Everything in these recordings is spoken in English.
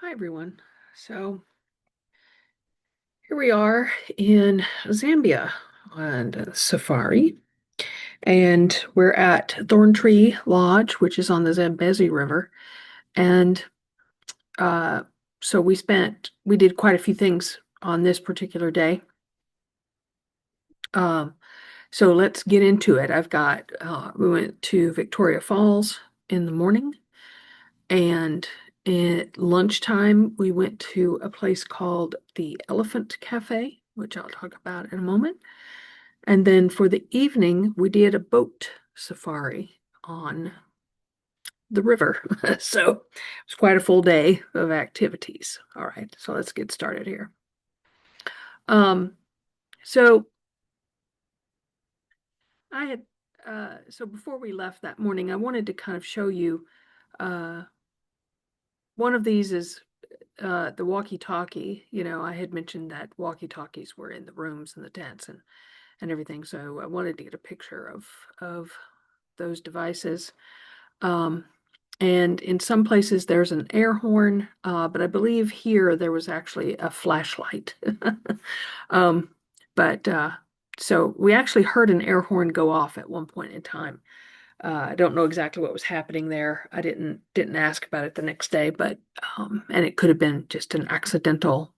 Hi everyone. So here we are in Zambia on a safari, and we're at Thorntree Lodge, which is on the Zambezi River. And uh, so we did quite a few things on this particular day. Um, so let's get into it. We went to Victoria Falls in the morning, and at lunchtime, we went to a place called the Elephant Cafe, which I'll talk about in a moment. And then for the evening, we did a boat safari on the river. So it was quite a full day of activities. All right, so let's get started here. Um, so I had so before we left that morning, I wanted to kind of show you uh, one of these is the walkie-talkie. I had mentioned that walkie-talkies were in the rooms and the tents and everything. So I wanted to get a picture of those devices. Um, and in some places there's an air horn, but I believe here there was actually a flashlight. Um, but so we actually heard an air horn go off at one point in time. I don't know exactly what was happening there. I didn't ask about it the next day, but and it could have been just an accidental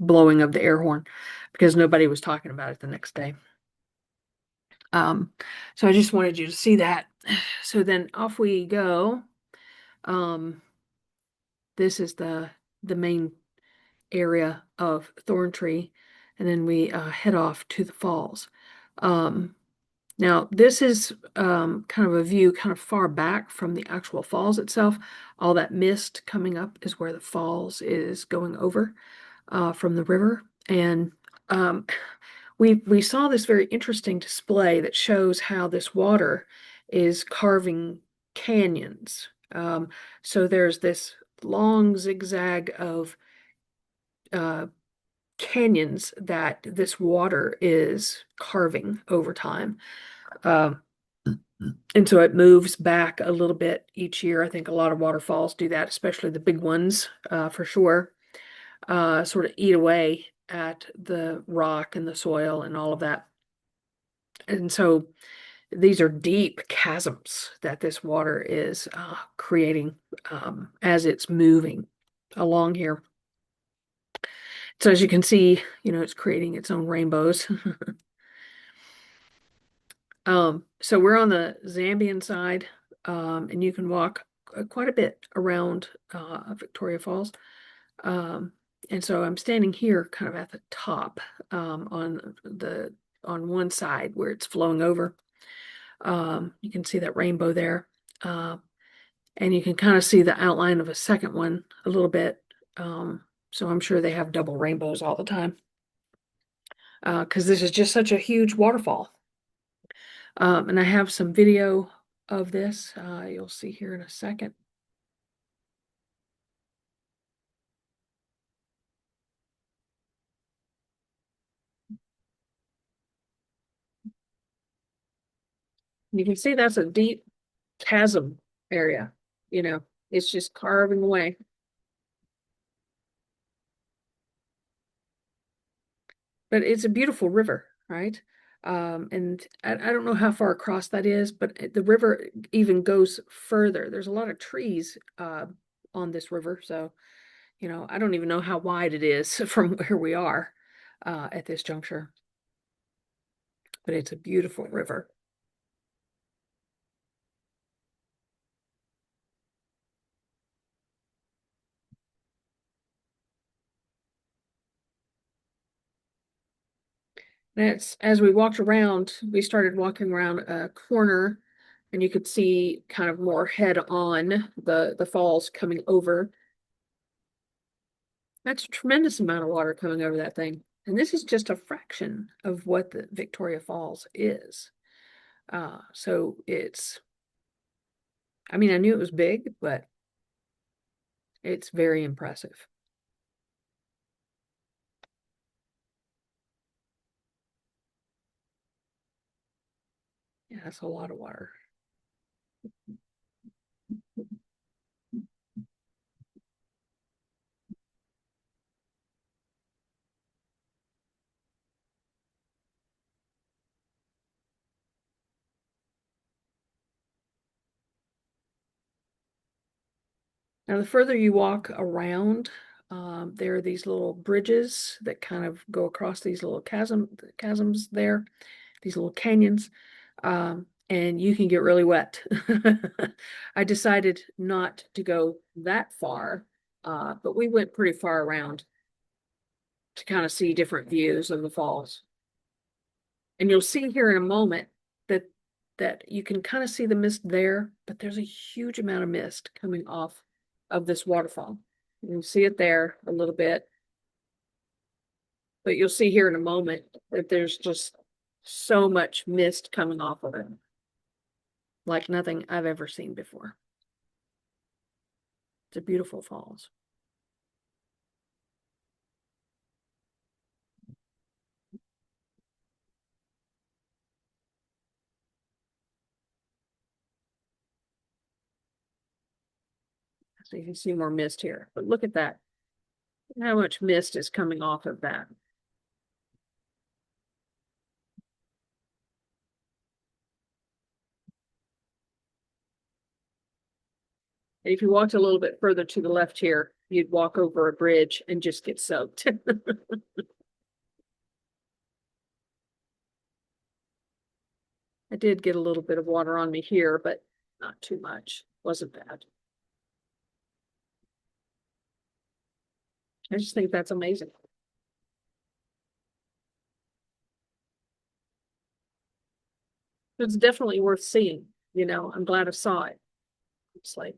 blowing of the air horn because nobody was talking about it the next day. Um, so I just wanted you to see that. So then off we go. Um, this is the main area of Thorntree, and then we head off to the falls. Um, Now, this is kind of a view kind of far back from the actual falls itself. All that mist coming up is where the falls is going over from the river. And um, we saw this very interesting display that shows how this water is carving canyons. So there's this long zigzag of uh, canyons that this water is carving over time. Um, and so it moves back a little bit each year. I think a lot of waterfalls do that, especially the big ones, for sure. Sort of eat away at the rock and the soil and all of that. And so these are deep chasms that this water is creating as it's moving along here. So as you can see, it's creating its own rainbows. So we're on the Zambian side, and you can walk quite a bit around Victoria Falls. Um, and so I'm standing here kind of at the top on one side where it's flowing over. You can see that rainbow there. Uh, and you can kind of see the outline of a second one a little bit. So I'm sure they have double rainbows all the time because this is just such a huge waterfall. And I have some video of this. You'll see here in a second. You can see that's a deep chasm area. You know, it's just carving away. But it's a beautiful river, right? And I don't know how far across that is, but the river even goes further. There's a lot of trees on this river, so I don't even know how wide it is from where we are at this juncture. But it's a beautiful river. That's as we walked around, we started walking around a corner, and you could see kind of more head on the falls coming over. That's a tremendous amount of water coming over that thing. And this is just a fraction of what the Victoria Falls is. So I mean, I knew it was big, but it's very impressive. Yeah, that's a lot of water. Now, the further you walk around, there are these little bridges that kind of go across these little chasms there, these little canyons, and you can get really wet. I decided not to go that far, but we went pretty far around to kind of see different views of the falls. And you'll see here in a moment that you can kind of see the mist there, but there's a huge amount of mist coming off of this waterfall. You can see it there a little bit, but you'll see here in a moment that there's just so much mist coming off of it, like nothing I've ever seen before. It's a beautiful falls. So you can see more mist here, but look at that. How much mist is coming off of that. And if you walked a little bit further to the left here, you'd walk over a bridge and just get soaked. I did get a little bit of water on me here, but not too much. Wasn't bad. I just think that's amazing. It's definitely worth seeing. I'm glad I saw it. It's like,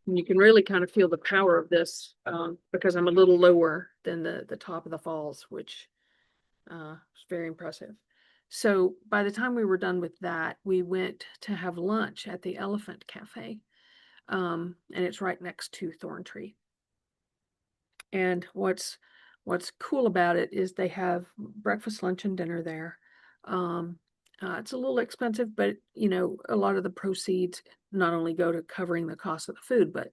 and you can really kind of feel the power of this because I'm a little lower than the top of the falls, which is very impressive. So by the time we were done with that, we went to have lunch at the Elephant Cafe, and it's right next to Thorntree. And what's cool about it is they have breakfast, lunch, and dinner there. It's a little expensive, but a lot of the proceeds not only go to covering the cost of the food, but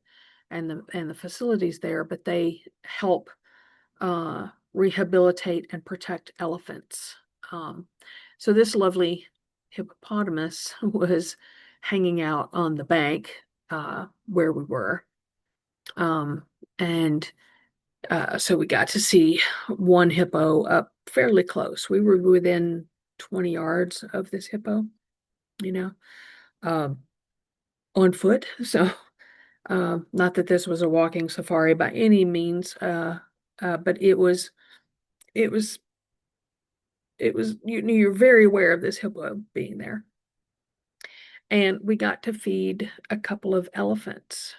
and the facilities there, but they help rehabilitate and protect elephants. So this lovely hippopotamus was hanging out on the bank where we were. And so we got to see one hippo up fairly close. We were within 20 yards of this hippo, you know, um, on foot. So, not that this was a walking safari by any means, but it was, you're very aware of this hippo being there. And we got to feed a couple of elephants.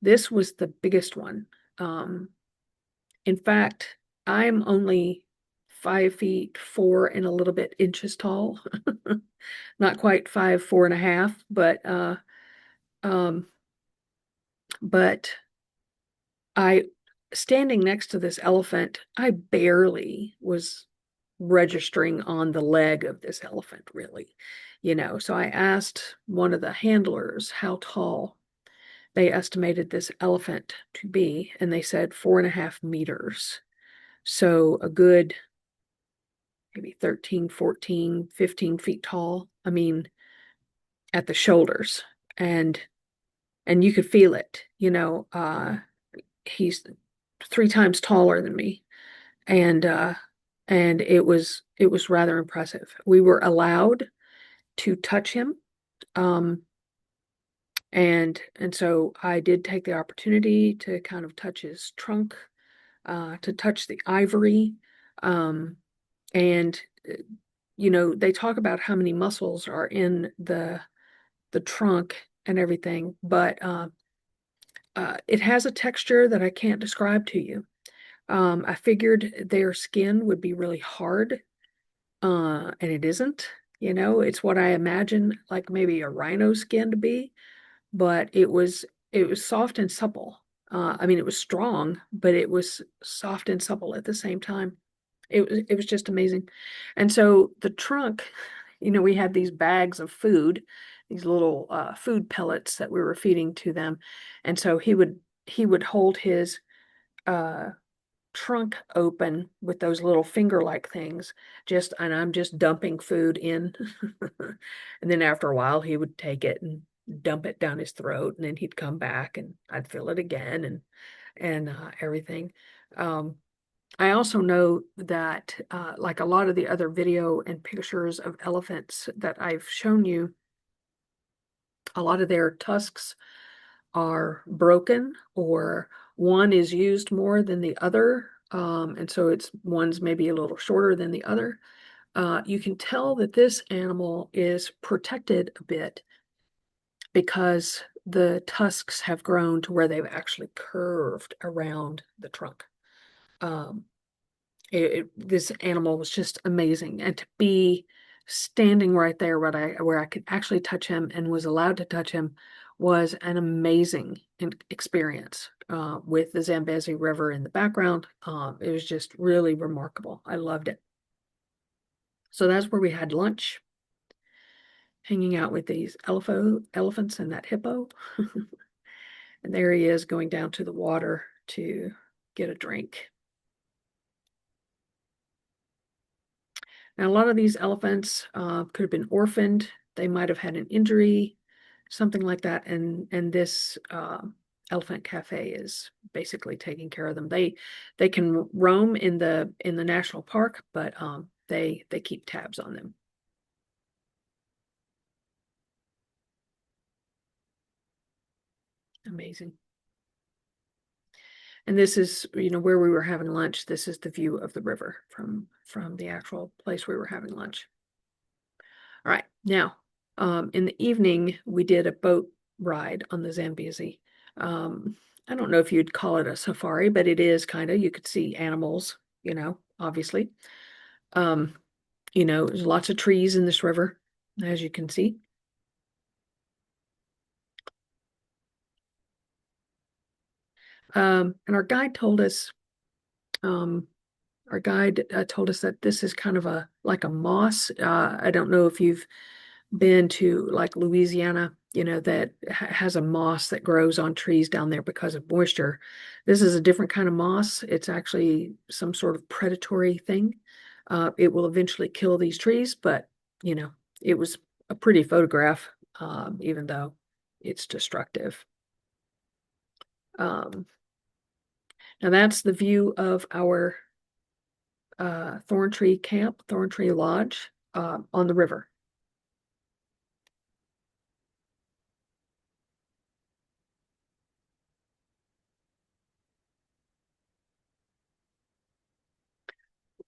This was the biggest one. In fact, I'm only 5 feet 4 and a little bit inches tall. Not quite 5'4.5", um, but I standing next to this elephant, I barely was registering on the leg of this elephant, really. So I asked one of the handlers how tall they estimated this elephant to be, and they said 4.5 meters. So a good maybe 13, 14, 15 feet tall. I mean, at the shoulders. And you could feel it, he's 3 times taller than me. And it was rather impressive. We were allowed to touch him. And so I did take the opportunity to kind of touch his trunk, to touch the ivory. And they talk about how many muscles are in the trunk and everything, but it has a texture that I can't describe to you. I figured their skin would be really hard, and it isn't. It's what I imagine like maybe a rhino skin to be, but it was soft and supple. I mean, it was strong, but it was soft and supple at the same time. It was just amazing. And so the trunk, we had these bags of food, these little food pellets that we were feeding to them. And so he would hold his trunk open with those little finger-like things, and I'm just dumping food in. And then after a while, he would take it and dump it down his throat, and then he'd come back and I'd fill it again and everything. Um, I also know that, like a lot of the other video and pictures of elephants that I've shown you, a lot of their tusks are broken, or one is used more than the other. And so one's maybe a little shorter than the other. You can tell that this animal is protected a bit because the tusks have grown to where they've actually curved around the trunk. Um, this animal was just amazing, and to be standing right there where I could actually touch him and was allowed to touch him was an amazing experience, with the Zambezi River in the background. It was just really remarkable. I loved it. So that's where we had lunch, hanging out with these elephants and that hippo. And there he is going down to the water to get a drink. Now, a lot of these elephants could have been orphaned. They might have had an injury, something like that. And this elephant cafe is basically taking care of them. They can roam in the national park, but they keep tabs on them. Amazing. And this is, where we were having lunch. This is the view of the river from the actual place we were having lunch. All right. Now, in the evening, we did a boat ride on the Zambezi. I don't know if you'd call it a safari, but it is kind of. You could see animals, obviously. There's lots of trees in this river, as you can see. And our guide told us that this is kind of like a moss. I don't know if you've been to like Louisiana, that has a moss that grows on trees down there because of moisture. This is a different kind of moss. It's actually some sort of predatory thing. It will eventually kill these trees, but it was a pretty photograph, even though it's destructive. Um, Now that's the view of our Thorn Tree Camp, Thorn Tree Lodge, on the river.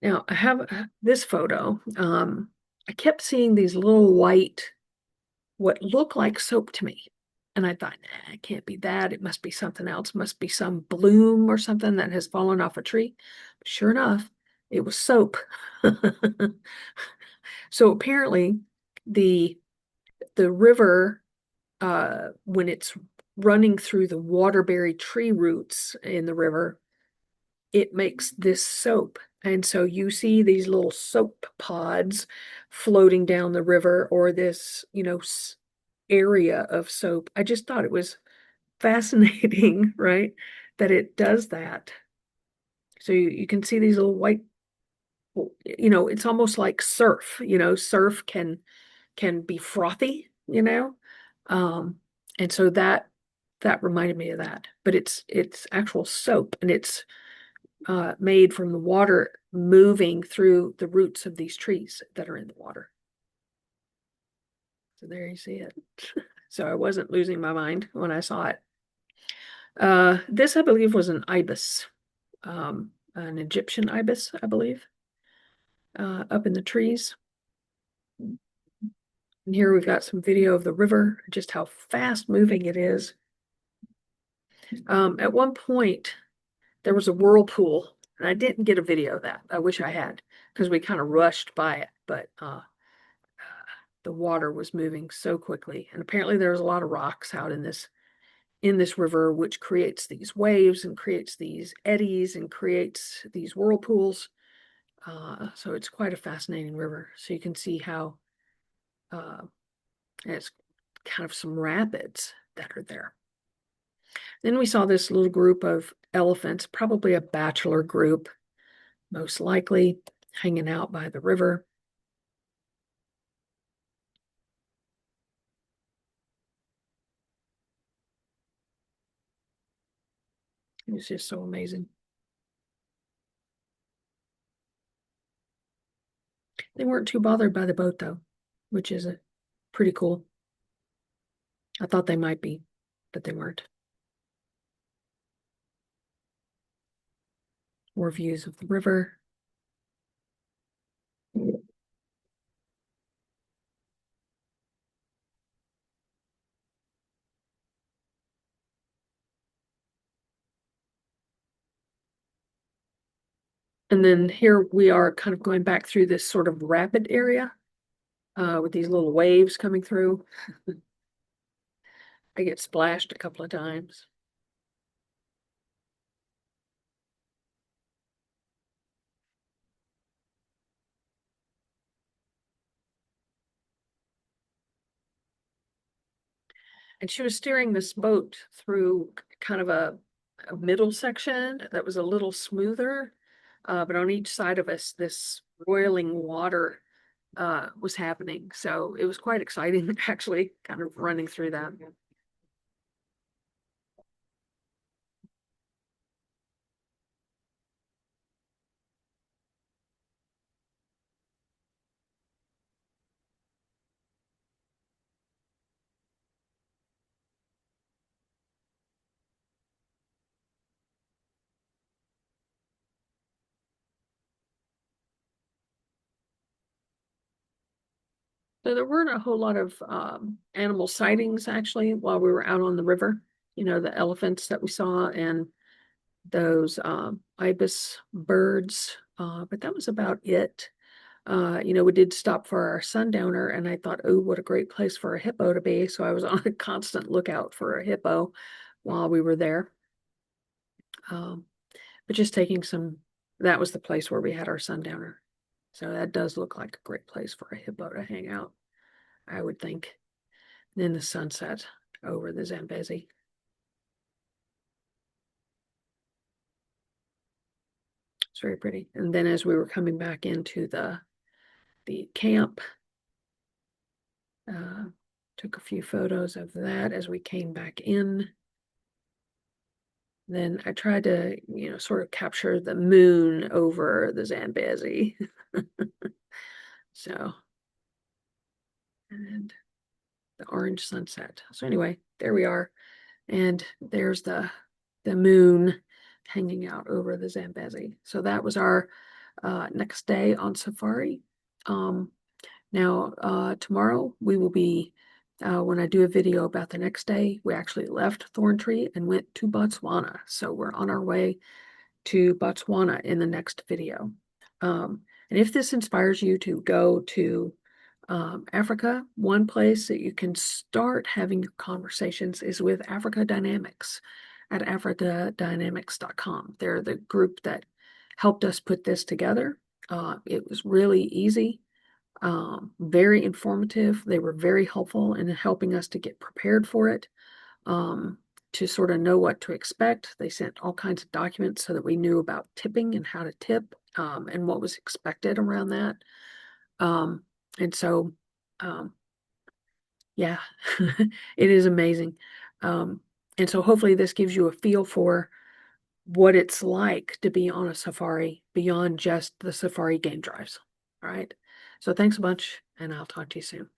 Now I have this photo. I kept seeing these little white, what looked like soap to me. And I thought, nah, it can't be that. It must be something else. It must be some bloom or something that has fallen off a tree. But sure enough, it was soap. So apparently the river, when it's running through the water-buried tree roots in the river, it makes this soap. And so you see these little soap pods floating down the river, or this, area of soap. I just thought it was fascinating, right? That it does that. So you can see these little white, it's almost like surf, surf can be frothy, Um, and so that reminded me of that. But it's actual soap, and it's made from the water moving through the roots of these trees that are in the water. So there you see it. So I wasn't losing my mind when I saw it. This, I believe, was an ibis, an Egyptian ibis, I believe, up in the trees. And here we've got some video of the river, just how fast moving it is. At one point, there was a whirlpool, and I didn't get a video of that. I wish I had, because we kind of rushed by it, but the water was moving so quickly. And apparently there's a lot of rocks out in this river, which creates these waves and creates these eddies and creates these whirlpools. So it's quite a fascinating river. So you can see how it's kind of some rapids that are there. Then we saw this little group of elephants, probably a bachelor group, most likely hanging out by the river. It was just so amazing. They weren't too bothered by the boat though, which is pretty cool. I thought they might be, but they weren't. More views of the river. And then here we are kind of going back through this sort of rapid area with these little waves coming through. I get splashed a couple of times. And she was steering this boat through kind of a middle section that was a little smoother, but on each side of us, this roiling water was happening. So it was quite exciting, actually, kind of running through that. So there weren't a whole lot of animal sightings actually while we were out on the river. You know, the elephants that we saw and those ibis birds, but that was about it. You know, we did stop for our sundowner, and I thought, oh, what a great place for a hippo to be. So I was on a constant lookout for a hippo while we were there. Um, but just taking some, that was the place where we had our sundowner. So that does look like a great place for a hippo to hang out, I would think. Then the sunset over the Zambezi. It's very pretty. And then as we were coming back into the camp, uh, took a few photos of that as we came back in. Then I tried to, you know, sort of capture the moon over the Zambezi. So, and the orange sunset. So anyway, there we are. And there's the moon hanging out over the Zambezi. So that was our next day on safari. Now, tomorrow we will be, when I do a video about the next day, we actually left Thorntree and went to Botswana. So we're on our way to Botswana in the next video. And if this inspires you to go to Africa, one place that you can start having your conversations is with Africa Dynamics at africadynamics.com. They're the group that helped us put this together. It was really easy, very informative. They were very helpful in helping us to get prepared for it, to sort of know what to expect. They sent all kinds of documents so that we knew about tipping and how to tip, and what was expected around that. And so, yeah, it is amazing. And so hopefully this gives you a feel for what it's like to be on a safari beyond just the safari game drives. All right. So thanks a bunch, and I'll talk to you soon.